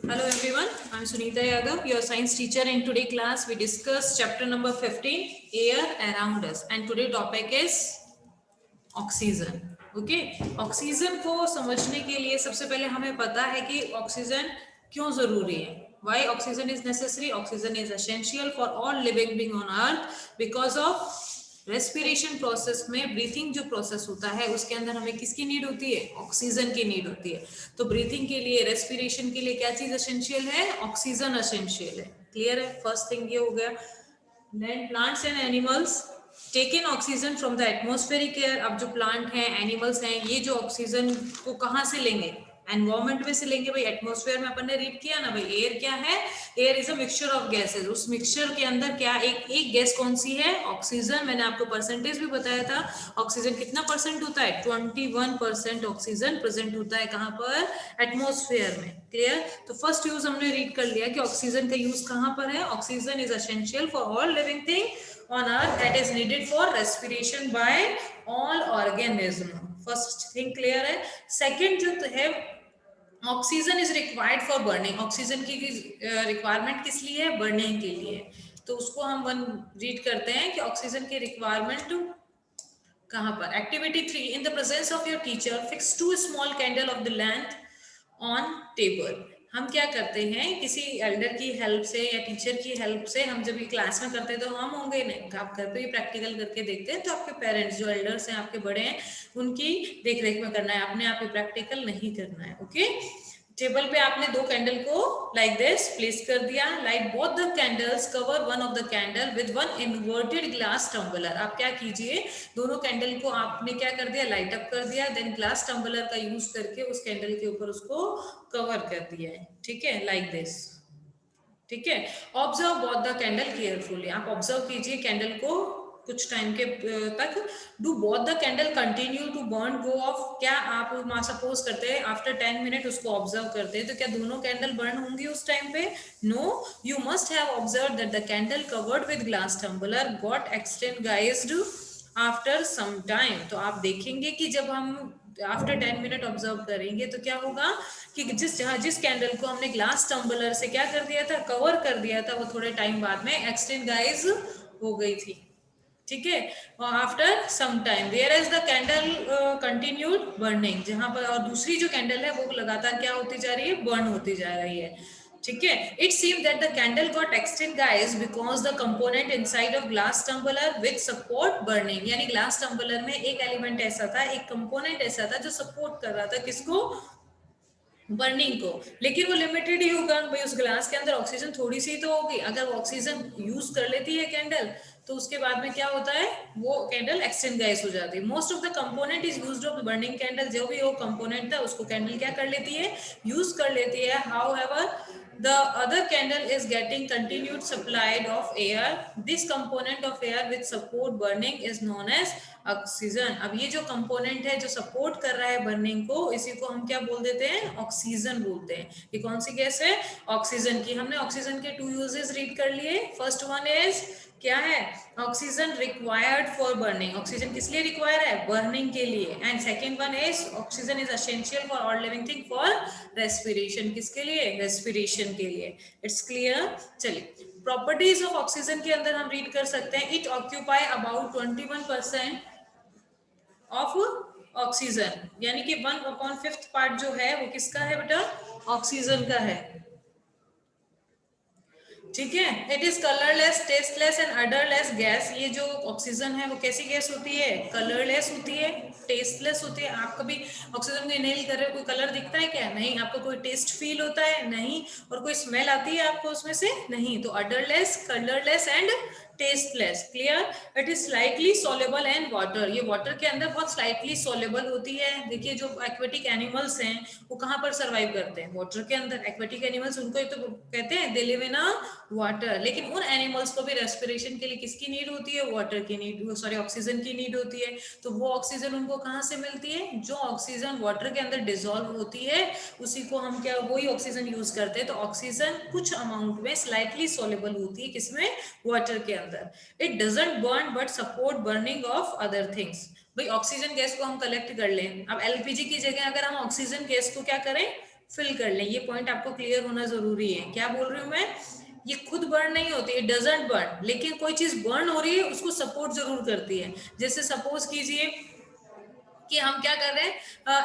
Hello everyone, I'm Sunita Yadav, your science teacher. In today class we discuss chapter number 15, air around us, and today topic is oxygen. Okay, oxygen को समझने के लिए सबसे पहले हमें पता है कि ऑक्सीजन क्यों जरूरी है. Why oxygen is necessary? Oxygen is essential for all living being on earth because of respiration process में ब्रीथिंग जो प्रोसेस होता है उसके अंदर हमें किसकी नीड होती है? ऑक्सीजन की नीड होती है. तो ब्रीथिंग के लिए, रेस्पिरेशन के लिए क्या चीज एसेंशियल है? ऑक्सीजन एसेंशियल है. क्लियर है? फर्स्ट थिंग ये हो गया. Then plants and animals take in oxygen from the atmospheric air. अब जो प्लांट हैं, एनिमल्स हैं, ये जो ऑक्सीजन को कहाँ से लेंगे? एनवायरमेंट में से लेंगे. भाई एटमोस्फेयर में अपन ने रीड किया ना, भाई एयर क्या है? Air is a mixture of gases. उस मिक्सचर के अंदर क्या एक एक गैस कौन सी है? ऑक्सीजन. मैंने आपको परसेंटेज भी बताया था. ऑक्सीजन कितना परसेंट होता है? 21% ऑक्सीजन प्रेजेंट होता है. कहाँ पर? एटमोस्फेयर में. क्लियर? तो फर्स्ट यूज हमने रीड कर लिया कि ऑक्सीजन का यूज कहाँ पर है. Oxygen is essential for all living thing on earth that is needed for respiration by all organism. first thing clear है. second जो है, oxygen is required for burning. Oxygen की रिक्वायरमेंट किस लिए है? बर्निंग के लिए. तो उसको हम वन रीड करते हैं कि ऑक्सीजन की रिक्वायरमेंट कहाँ पर. Activity 3, in the presence of your teacher fix 2 small candle of the length on table. हम क्या करते हैं, किसी एल्डर की हेल्प से या टीचर की हेल्प से, हम जब ये क्लास में करते हैं तो हम होंगे नहीं, आप घर पे ही प्रैक्टिकल करके देखते हैं. तो आपके पेरेंट्स जो एल्डर्स हैं, आपके बड़े हैं, उनकी देख रेख में करना है. आपने आप प्रैक्टिकल नहीं करना है. ओके. टेबल पे आपने 2 कैंडल को लाइक दिस प्लेस कर दिया. Light both the candles, cover one of the candle with one inverted glass tumbler. आप क्या कीजिए, दोनों कैंडल को आपने क्या कर दिया? लाइट अप कर दिया. देन ग्लास टम्बलर का यूज करके उस कैंडल के ऊपर उसको कवर कर दिया है. ठीक है, लाइक दिस. ठीक है. Observe both the candle carefully. आप ऑब्जर्व कीजिए कैंडल को कुछ टाइम के तक. Do both the candle continue to burn, go off. क्या आप सपोज करते हैं आफ्टर 10 मिनट उसको ऑब्जर्व करते हैं, तो क्या दोनों कैंडल बर्न होंगी उस टाइम पे? No. You must have observe that the candle covered with glass tumbler got extinguished after some time. तो आप देखेंगे कि जब हम आफ्टर 10 मिनट ऑब्जर्व करेंगे तो क्या होगा कि जिस कैंडल को हमने ग्लास टम्बलर से क्या कर दिया था? कवर कर दिया था, वो थोड़े टाइम बाद में एक्सटेंगाइज हो गई थी. ठीक है. After some time whereas the candle continued burning. जहां पर, और दूसरी जो कैंडल है वो लगातार क्या होती जा रही है? बर्न होती जा रही है. ठीक है. It seem that the candle got extinguished because the component inside of glass tumbler with support burning. यानी ग्लास टम्बलर में एक एलिमेंट ऐसा था, एक कंपोनेंट ऐसा था जो सपोर्ट कर रहा था किसको? बर्निंग को. लेकिन वो लिमिटेड ही होगा भाई. उस ग्लास के अंदर ऑक्सीजन थोड़ी सी तो होगी. अगर वो ऑक्सीजन यूज कर लेती है कैंडल, तो उसके बाद में क्या होता है? वो कैंडल एक्सटेंगाइज हो जाती है. Most of the component is used of burning candle. जो भी वो कंपोनेंट था उसको कैंडल क्या कर लेती है? यूज कर लेती है. How ever the other candle is getting continued supplied of air. This component of air with support burning is known as oxygen. अब ये जो कंपोनेंट है जो सपोर्ट कर रहा है बर्निंग को, इसी को हम क्या बोल देते हैं? ऑक्सीजन बोलते हैं. ये कौन सी गैस है? ऑक्सीजन की. हमने ऑक्सीजन के 2 यूजेस रीड कर लिए. फर्स्ट वन इज क्या है? Oxygen required for burning. Oxygen किस लिए रिक्वायर है? बर्निंग के लिए. And second one is oxygen is essential for all living thing for respiration. किसके लिए? रेस्पिरेशन के लिए. It's clear. चलिए, प्रॉपर्टीज ऑफ ऑक्सीजन के अंदर हम रीड कर सकते हैं. It occupy about 21% of oxygen. यानी कि 1/5 पार्ट जो है वो किसका है बेटा? ऑक्सीजन का है. ठीक है. It is colourless, tasteless and odourless gas. ये जो ऑक्सीजन है वो कैसी गैस होती है? कलरलेस होती है, टेस्टलेस होती है. आप कभी ऑक्सीजन को इनहेल कर रहे हो, कोई कलर दिखता है क्या? नहीं. आपको कोई टेस्ट फील होता है? नहीं. और कोई स्मेल आती है आपको उसमें से? नहीं. तो odourless, colourless and tasteless. Clear. It is slightly soluble in water. ये वाटर के अंदर बहुत स्लाइटली सोलेबल होती है. देखिए जो एक्वेटिक एनिमल्स हैं वो कहाँ पर सर्वाइव करते हैं? वाटर के अंदर. एक्वेटिक एनिमल्स उनको तो कहते हैं they live in a water. लेकिन उन एनिमल्स को भी रेस्पिरेशन के लिए किसकी नीड होती है? वाटर की नीड, सॉरी ऑक्सीजन की नीड होती है. तो वो ऑक्सीजन उनको कहाँ से मिलती है? जो ऑक्सीजन वाटर के अंदर डिसॉल्व होती है उसी को हम क्या, वही ऑक्सीजन यूज करते हैं. तो ऑक्सीजन कुछ अमाउंट में स्लाइटली सोलेबल होती है. किसमें? वाटर के अंदर. It doesn't burn but support burning of other things. भाई ऑक्सीजन गैस को हम कलेक्ट कर लें. अब एलपीजी की जगह अगर हम ऑक्सीजन गैस को क्या करें? फिल कर लें। ये पॉइंट आपको क्लियर होना जरूरी है। क्या बोल रही हूँ मैं, ये खुद बर्न नहीं होती, इट डजंट बर्न, लेकिन कोई चीज बर्न हो रही है उसको सपोर्ट जरूर करती है। जैसे सपोज कीजिए कि हम क्या कर रहे हैं,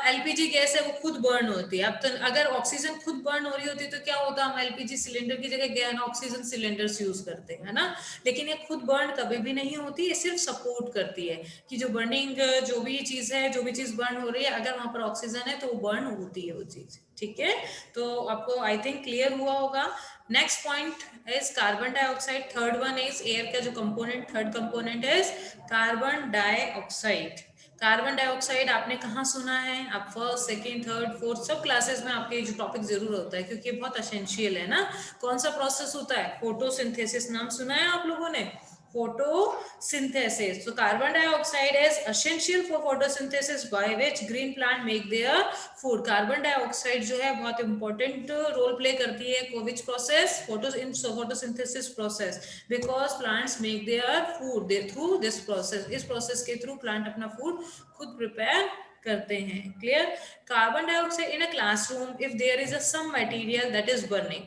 एलपीजी गैस है वो खुद बर्न होती है। अब तो अगर ऑक्सीजन खुद बर्न हो रही होती तो क्या होता, हम एलपीजी सिलेंडर की जगह गैस ऑक्सीजन सिलेंडर्स यूज करते हैं, है ना। लेकिन ये खुद बर्न कभी भी नहीं होती, ये सिर्फ सपोर्ट करती है कि जो बर्निंग, जो भी चीज है, जो भी चीज बर्न हो रही है, अगर वहां पर ऑक्सीजन है तो वो बर्न होती है वो चीज। ठीक है, तो आपको आई थिंक क्लियर हुआ होगा। Next point is carbon dioxide. Third one is air का जो component, third component is carbon dioxide. Carbon dioxide आपने कहाँ सुना है, आप फर्स्ट सेकंड थर्ड फोर्थ सब क्लासेस में आपके जो टॉपिक जरूर होता है, क्योंकि बहुत असेंशियल है ना। कौन सा प्रोसेस होता है, फोटोसिंथेसिस, नाम सुना है आप लोगों ने, photosynthesis. So carbon dioxide is essential for photosynthesis by which green plant make their food. Carbon dioxide जो है बहुत important role play करती है which process, photosynthesis process, because plants make their food through this process. इस process के through plant अपना food खुद prepare करते हैं। Clear. Carbon dioxide in a classroom, if there is a some material that is burning,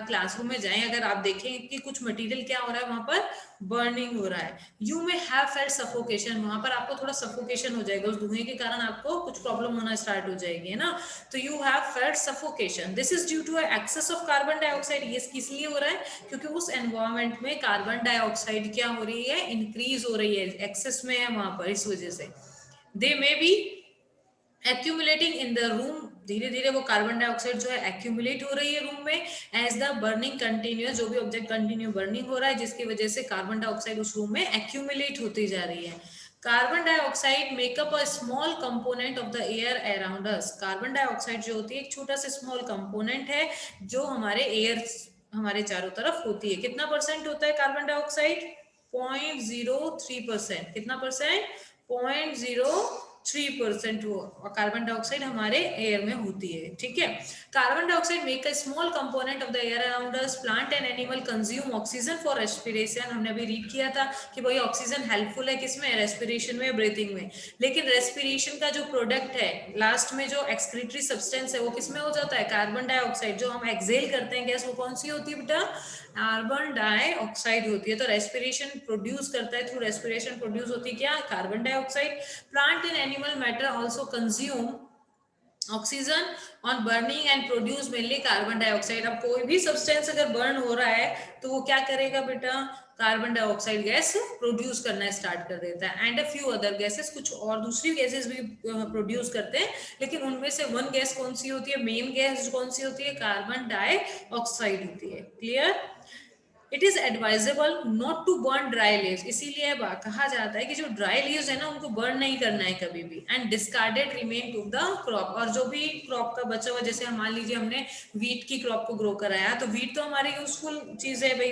classroom में जाएं अगर आप देखें कि कुछ मटेरियल क्या हो रहा है वहां पर, बर्निंग हो रहा है, you may have felt suffocation, वहां पर आपको थोड़ा सफोकेशन हो जाएगा, उस धुएं के कारण आपको कुछ प्रॉब्लम होना स्टार्ट हो जाएगी, है ना। तो you have felt suffocation, this is due to excess of carbon dioxide. ये किस लिए हो रहा है, क्योंकि उस एनवायरमेंट में कार्बन डाइऑक्साइड क्या हो रही है, इंक्रीज हो रही है, एक्सेस में है वहां पर, इस वजह से they may be accumulating in the room, धीरे धीरे वो कार्बन डाइऑक्साइड जो है एक्यूमुलेट हो रही है रूम में, एज द बर्निंग कंटिन्यूअस, जो भी ऑब्जेक्ट कंटिन्यू बर्निंग हो रहा है, जिसकी वजह से कार्बन डाइऑक्साइड उस रूम में एक्यूमुलेट होती जा रही है। Carbon dioxide makeup a small component of the air around us. Carbon dioxide जो होती है एक छोटा सा स्मॉल कंपोनेंट है जो हमारे एयर, हमारे चारों तरफ होती है। कितना परसेंट होता है कार्बन डाइऑक्साइड, 0.03%। कितना परसेंट, 0.03% कार्बन डाइऑक्साइड हमारे एयर में होती है। ठीक है, carbon dioxide make a small component of the air around us, plant and animal consume oxygen for respiration. हमने अभी रीड किया था कि भाई ऑक्सीजन हेल्पफुल है किसमें, रेस्पिरेशन में, ब्रीथिंग में। लेकिन रेस्पिरेशन का जो प्रोडक्ट है लास्ट में, जो एक्सक्रीटरी सब्सटेंस है, वो किसमें हो जाता है, कार्बन डाइऑक्साइड। जो हम एक्सेल करते हैं गैस, वो कौन सी होती है बेटा, कार्बन डाइऑक्साइड होती है। तो रेस्पिरेशन प्रोड्यूस करता है, थ्रू रेस्पिरेशन प्रोड्यूस होती है क्या, carbon dioxide. Plant and animal matter also consume oxygen on burning and produce mainly carbon dioxide. अब कोई भी सब्सटेंस अगर बर्न हो रहा है तो वो क्या करेगा बेटा, कार्बन डाइऑक्साइड गैस प्रोड्यूस करना स्टार्ट कर देता है, and a few other gases, कुछ और दूसरी गैसेस भी प्रोड्यूस करते हैं, लेकिन उनमें से वन गैस कौन सी होती है, मेन गैस कौन सी होती है, कार्बन डाइऑक्साइड होती है। Clear. It is advisable not to burn dry leaves, इसीलिए कहा जाता है कि जो ड्राई लीव्स है ना उनको बर्न नहीं करना है कभी भी, and discarded remain to the crop. और जो भी क्रॉप का बचा हुआ, जैसे मान लीजिए हमने वीट की क्रॉप को ग्रो कराया, तो वीट तो हमारी यूजफुल चीज है भाई,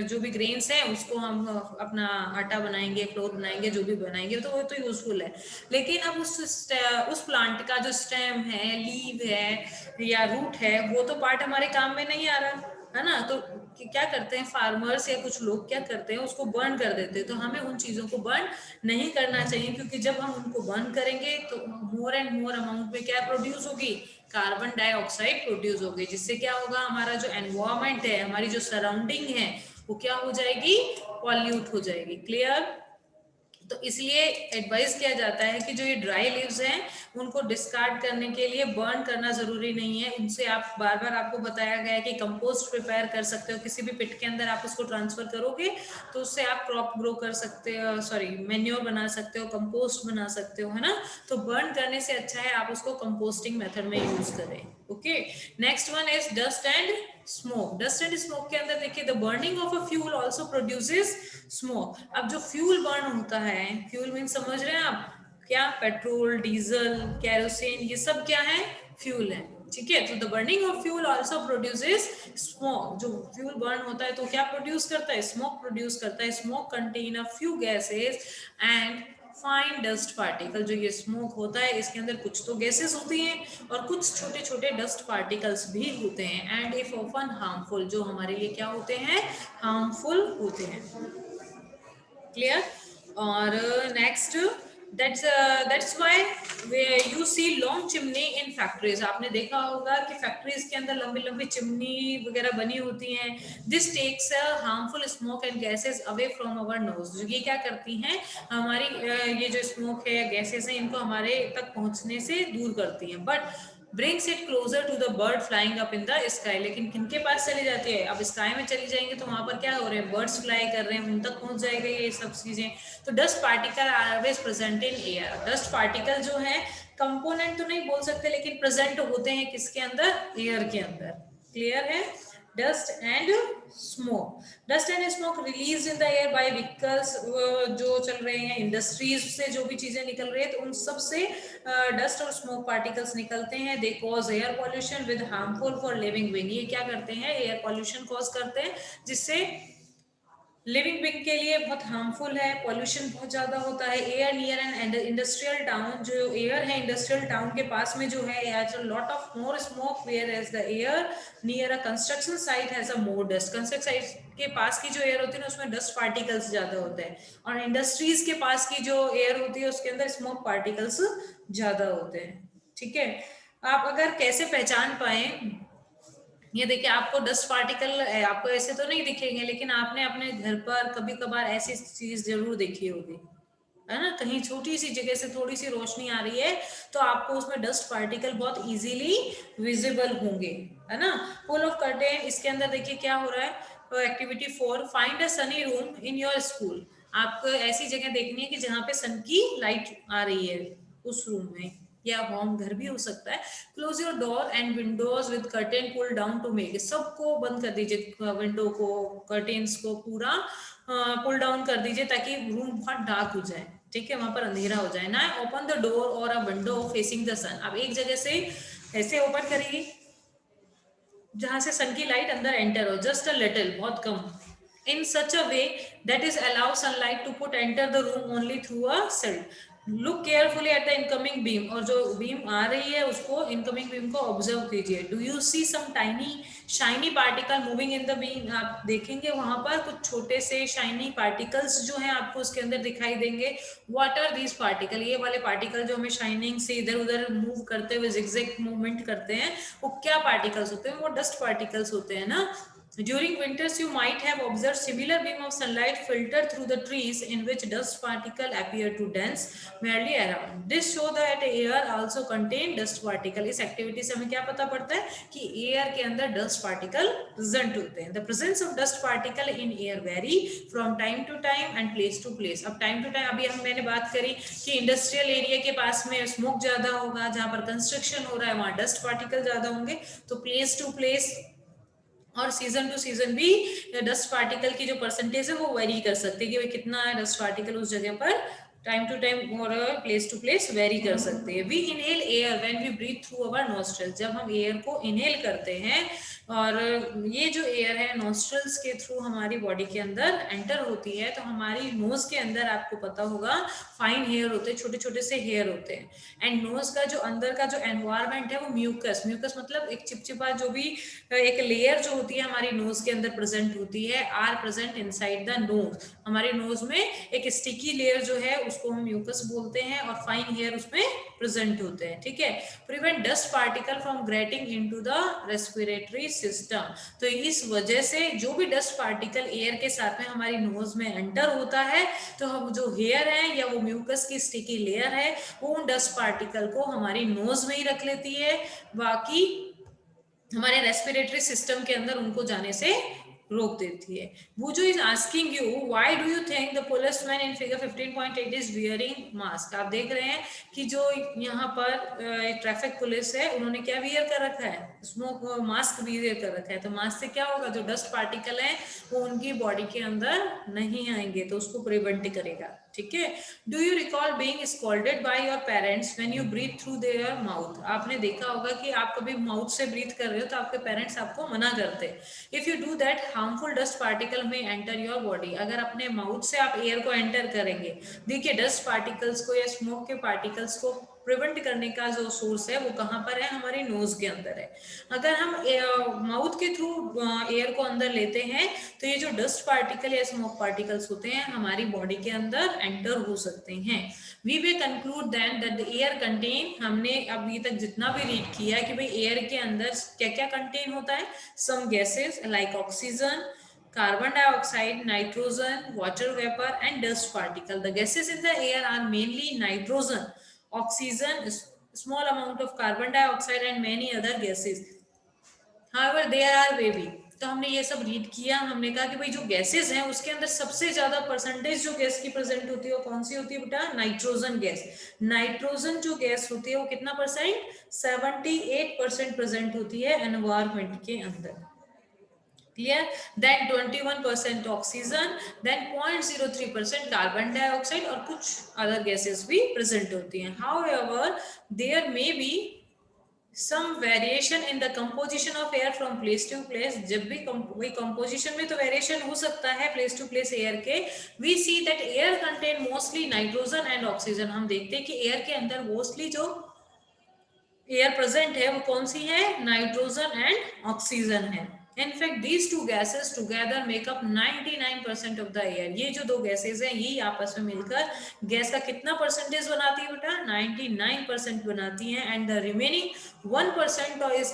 जो भी ग्रेन्स है उसको हम अपना आटा बनाएंगे, फ्लोर बनाएंगे, जो भी बनाएंगे तो वो तो यूजफुल है। लेकिन अब उस प्लांट का जो स्टेम है, लीव है या रूट है, वो तो पार्ट हमारे काम में नहीं आ रहा है ना। तो क्या करते हैं फार्मर्स या कुछ लोग, क्या करते हैं उसको बर्न कर देते हैं। तो हमें उन चीजों को बर्न नहीं करना चाहिए, क्योंकि जब हम उनको बर्न करेंगे तो मोर एंड मोर अमाउंट में क्या प्रोड्यूस होगी, कार्बन डाइऑक्साइड प्रोड्यूस होगी, जिससे क्या होगा, हमारा जो एनवायरमेंट है, हमारी जो सराउंडिंग है, वो क्या हो जाएगी, पॉल्यूट हो जाएगी। क्लियर। तो इसलिए एडवाइस किया जाता है कि जो ये ड्राई लीव्स हैं उनको डिस्कार्ड करने के लिए बर्न करना जरूरी नहीं है, उनसे आप बार बार आपको बताया गया है कि कंपोस्ट प्रिपेयर कर सकते हो, किसी भी पिट के अंदर आप उसको ट्रांसफर करोगे तो उससे आप क्रॉप ग्रो कर सकते हो, सॉरी मैन्योर बना सकते हो, कंपोस्ट बना सकते हो, है ना। तो बर्न करने से अच्छा है आप उसको कंपोस्टिंग मेथड में यूज करें। Okay, next one is dust and smoke. Dust and smoke के अंदर देखिए, the burning of a fuel also produces smoke. अब जो फ्यूल बर्न होता है, फ्यूल मीन समझ रहे हैं आप, क्या पेट्रोल, डीजल, कैरोसिन, ये सब क्या है, फ्यूल है। ठीक है, तो the burning of fuel also produces smoke. जो फ्यूल बर्न होता है तो क्या प्रोड्यूस करता है, स्मोक प्रोड्यूस करता है। Smoke contain a few gases and fine dust particle. जो ये स्मोक होता है इसके अंदर कुछ तो गैसेस होती हैं और कुछ छोटे छोटे डस्ट पार्टिकल्स भी होते हैं, एंड इफ ऑफन हार्मफुल, जो हमारे लिए क्या होते हैं, हार्मफुल होते हैं। क्लियर। और next that's why you see long chimney in factories. आपने देखा होगा कि फैक्ट्रीज के अंदर लंबी लंबी चिमनी वगैरह बनी होती हैं. This takes a harmful smoke and gases away from our nose. ये क्या करती हैं, हमारी ये जो स्मोक है या गैसेस हैं इनको हमारे तक पहुंचने से दूर करती हैं. But brings it closer to the bird flying up in the sky. लेकिन किनके पास चली जाती है, अब स्काई में चली जाएंगे तो वहां पर क्या हो रहे हैं, बर्ड्स फ्लाई कर रहे हैं, उन तक पहुंच जाएगा ये सब चीजें. तो dust particle are always present in air. Dust particle जो है कंपोनेंट तो नहीं बोल सकते, लेकिन प्रेजेंट होते हैं किसके अंदर, एयर के अंदर. क्लियर है. Dust and smoke. Dust and smoke release in the air by vehicles, जो चल रहे हैं, इंडस्ट्रीज से जो भी चीजें निकल रही है तो उन सब से डस्ट और स्मोक पार्टिकल्स निकलते हैं. They cause air pollution with harmful for living being. ये क्या करते हैं, एयर पॉल्यूशन कॉज करते हैं जिससे लिविंग बीइंग के लिए बहुत हार्मफुल है. पॉल्यूशन बहुत ज्यादा होता है. Air near an industrial town, जो एयर है इंडस्ट्रियल टाउन के पास में जो है, has a lot of more smoke, whereas the air near a construction site has a more dust. Construction site के पास की जो एयर होती है ना उसमें डस्ट पार्टिकल्स ज्यादा होते हैं, और इंडस्ट्रीज के पास की जो एयर होती है उसके अंदर स्मोक पार्टिकल्स ज्यादा होते हैं. ठीक है. आप अगर कैसे पहचान पाए, ये देखिए आपको डस्ट पार्टिकल आपको ऐसे तो नहीं दिखेंगे, लेकिन आपने अपने घर पर कभी कभार ऐसी चीज जरूर देखी होगी, है ना. कहीं छोटी सी जगह से थोड़ी सी रोशनी आ रही है तो आपको उसमें डस्ट पार्टिकल बहुत इजीली विजिबल होंगे, है ना. Full of curtain. इसके अंदर देखिए क्या हो रहा है, activity 4, find a Sunny room in your school. आपको ऐसी जगह देखनी है कि जहाँ पे सन की लाइट आ रही है उस रूम में, या होम घर भी हो सकता है. Close your door and windows with curtain pull down to make. सबको बंद कर दीजिए, विंडो को, कर्टेन्स को पूरा पुल डाउन कर दीजिए ताकि रूम बहुत डार्क हो जाए. ठीक है, वहां पर अंधेरा हो जाए ना. ओपन द डोर और अ विंडो फेसिंग द सन. अब एक जगह से ऐसे ओपन करिए जहां से सन की लाइट अंदर एंटर हो, जस्ट अ लिटिल, बहुत कम. In such a way that is allow sunlight to put enter the room only through a slit. Look carefully at the incoming beam. और जो बीम आ रही है उसको, इनकमिंग बीम को ऑब्जर्व कीजिए. Do you see some tiny shiny particle moving in the beam. आप देखेंगे वहां पर कुछ छोटे से शाइनी पार्टिकल्स जो हैं आपको उसके अंदर दिखाई देंगे. What are these particle. ये वाले पार्टिकल जो हमें शाइनिंग से इधर उधर मूव करते हुए जिगजैग मूवमेंट करते हैं, वो क्या पार्टिकल्स होते हैं, वो डस्ट पार्टिकल्स होते हैं ना. During winters, you might have observed similar beam of sunlight filter through the trees in which dust particle appear to dance merely around. This show that air also contain dust particle. इस activity से हमें क्या पता पड़ता है कि air के अंदर डस्ट पार्टिकल प्रेजेंट होते हैं. The presence of dust particle in air vary from time to time and place to place. अब टाइम टू टाइम, अभी मैंने बात करी कि इंडस्ट्रियल एरिया के पास में स्मोक ज्यादा होगा, जहां पर कंस्ट्रक्शन हो रहा है वहां डस्ट पार्टिकल ज्यादा होंगे. तो प्लेस टू प्लेस और सीजन टू सीजन भी डस्ट पार्टिकल की जो परसेंटेज है वो वेरी कर सकते हैं कि भाई कितना है डस्ट पार्टिकल उस जगह पर. टाइम टू टाइम और प्लेस टू प्लेस वेरी कर सकते हैं. We inhale air when we breathe through our nostrils. जब हम एयर को इनहेल करते हैं, और ये जो एयर है नॉस्ट्रल्स के थ्रू हमारी बॉडी के अंदर एंटर होती है, तो हमारी नोज के अंदर आपको पता होगा फाइन हेयर होते हैं, छोटे छोटे से हेयर होते हैं. एंड नोज का जो अंदर का जो एनवायरमेंट है वो म्यूकस, म्यूकस मतलब एक चिपचिपा जो भी एक लेयर जो होती है हमारी नोज के अंदर प्रेजेंट होती है, are present inside the nose. हमारे नोज में एक स्टिकी लेयर जो है उसको हम म्यूकस बोलते हैं, और फाइन हेयर उसमें प्रेजेंट होते हैं. ठीक है. Prevent dust particle from grating into the respiratory system. तो इस वजह से जो भी डस्ट पार्टिकल एयर के साथ में हमारी नोज में एंटर होता है, तो हम जो हेयर है या वो म्यूकस की स्टिकी लेयर है वो उन डस्ट पार्टिकल को हमारी नोज में ही रख लेती है, बाकी हमारे रेस्पिरेटरी सिस्टम के अंदर उनको जाने से रोक देती है. Buju is asking you, why do you think the policeman in figure 15.8 is wearing mask? आप देख रहे हैं कि जो यहाँ पर ट्रैफिक पुलिस है उन्होंने क्या वियर कर रखा है, स्मोक मास्क वियर कर रखा है. तो मास्क से क्या होगा, जो डस्ट पार्टिकल है वो उनकी बॉडी के अंदर नहीं आएंगे, तो उसको प्रिवेंट करेगा. ठीक है. Do you recall being scolded by your parents when you breathe through their mouth. आपने देखा होगा कि आप कभी माउथ से ब्रीथ कर रहे हो तो आपके पेरेंट्स आपको मना करते हैं. If you do that harmful dust particle में एंटर योर बॉडी. अगर अपने माउथ से आप एयर को एंटर करेंगे, देखिए डस्ट पार्टिकल्स को या स्मोक के पार्टिकल्स को प्रिवेंट करने का जो सोर्स है वो कहाँ पर है, हमारे नोज के अंदर है। अगर हम माउथ के थ्रू एयर को अंदर लेते हैं तो ये जो डस्ट पार्टिकल या स्मोक पार्टिकल्स होते हैं हमारी बॉडी के अंदर एंटर हो सकते हैं। We will conclude then that the air contain, हमने अभी तक जितना भी रीड किया कि भाई एयर के अंदर क्या क्या कंटेन होता है, some gases like oxygen, carbon dioxide, nitrogen, water vapor and dust particle. The gases in the air are mainly nitrogen, oxygen, small amount of carbon dioxide and many other gases. However, there are very, तो हमने ये सब read किया, हमने कहा कि भाई जो गैसेस हैं उसके अंदर सबसे ज्यादा परसेंटेज जो गैस की प्रेजेंट होती है वो कौन सी होती है बेटा, नाइट्रोजन गैस। नाइट्रोजन जो गैस होती है वो कितना परसेंट, 78% प्रेजेंट होती है एनवायरमेंट के अंदर। clear, then 21% oxygen, then 0.03% carbon dioxide और कुछ अदर गैसेस भी प्रेजेंट होती हैं। however there may be some variation in the composition of air from place to place। जब भी वही composition में तो variation हो सकता है place to place air के। we see that air contain mostly nitrogen and oxygen। हम देखते हैं कि air के अंदर mostly जो एयर प्रेजेंट है वो कौन सी है, नाइट्रोजन एंड ऑक्सीजन है। In fact these two gases together make up 99% of the air. ये जो दो गैसेस हैं ये आपस में मिलकर गैस का कितना परसेंटेज बनाती है बेटा, 99% बनाती हैं। And the remaining 1% is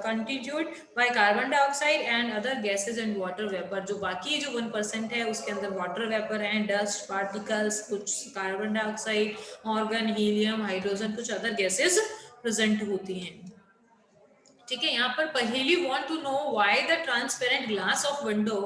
constituted by carbon dioxide and other gases and water vapour. जो बाकी जो 1% है उसके अंदर वाटर वेपर है, डस्ट पार्टिकल्स, कुछ carbon dioxide, argon, helium, hydrogen, कुछ अदर गैसेस प्रेजेंट होती हैं। ठीक है, यहाँ पर पहेली want to know why the transparent glass of window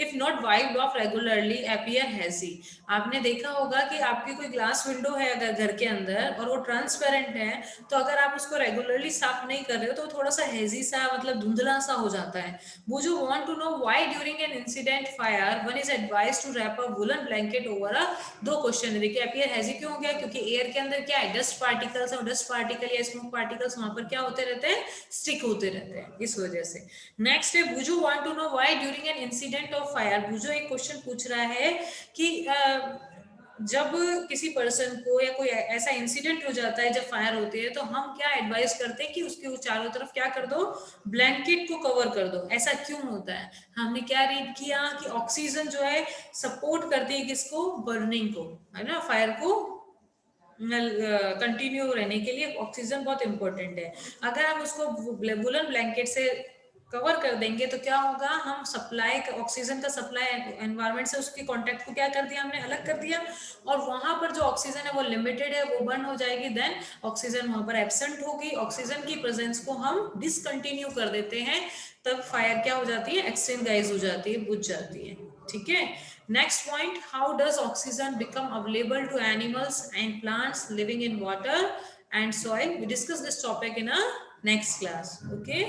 if not wiped off regularly appear hazy. आपने देखा होगा कि आपकी कोई ग्लास विंडो है अगर घर के अंदर और वो ट्रांसपेरेंट है तो अगर आप उसको रेगुलरली साफ नहीं कर रहे हो तो थोड़ा सा हैजी सा, मतलब धुंधला सा हो जाता है। बुजू want to know why during an incident fire one is advise to wrap a woollen blanket over a. दो क्वेश्चन है, देखिए अपीयर हैजी क्यों हो गया, क्योंकि एयर के अंदर क्या है, डस्ट पार्टिकल्स, और डस्ट पार्टिकल या स्मोक पार्टिकल्स वहां पर क्या होते रहते हैं, स्टिक होते रहते हैं, इस वजह से। नेक्स्ट है बुजू want to know why during an incident of fire. बुजू एक क्वेश्चन पूछ रहा है कि जब किसी पर्सन को या कोई ऐसा इंसिडेंट हो जाता है जब फायर होती है तो हम क्या एडवाइस करते हैं कि उसके चारों तरफ क्या कर दो, ब्लैंकेट को कवर कर दो। ऐसा क्यों होता है, हमने क्या रीड किया कि ऑक्सीजन जो है सपोर्ट करती है किसको, बर्निंग को, है ना, फायर को कंटिन्यू रहने के लिए ऑक्सीजन बहुत इंपॉर्टेंट है। अगर हम उसको वुलन ब्लैंकेट से कवर कर देंगे तो क्या होगा, हम सप्लाई ऑक्सीजन का सप्लाई एनवायरनमेंट से उसके कांटेक्ट को क्या कर दिया, हमने अलग कर दिया, और वहां पर जो ऑक्सीजन है वो लिमिटेड है, वो बर्न हो जाएगी, देन ऑक्सीजन वहां पर एब्सेंट होगी, ऑक्सीजन की प्रेजेंस को हम डिसकंटिन्यू कर देते हैं, तब फायर क्या हो जाती है, एक्सटिंगाइज हो जाती है, बुझ जाती है। ठीक है, next point, how does oxygen become available to animals and plants living in water and soil? We discuss this topic in a next class. Okay.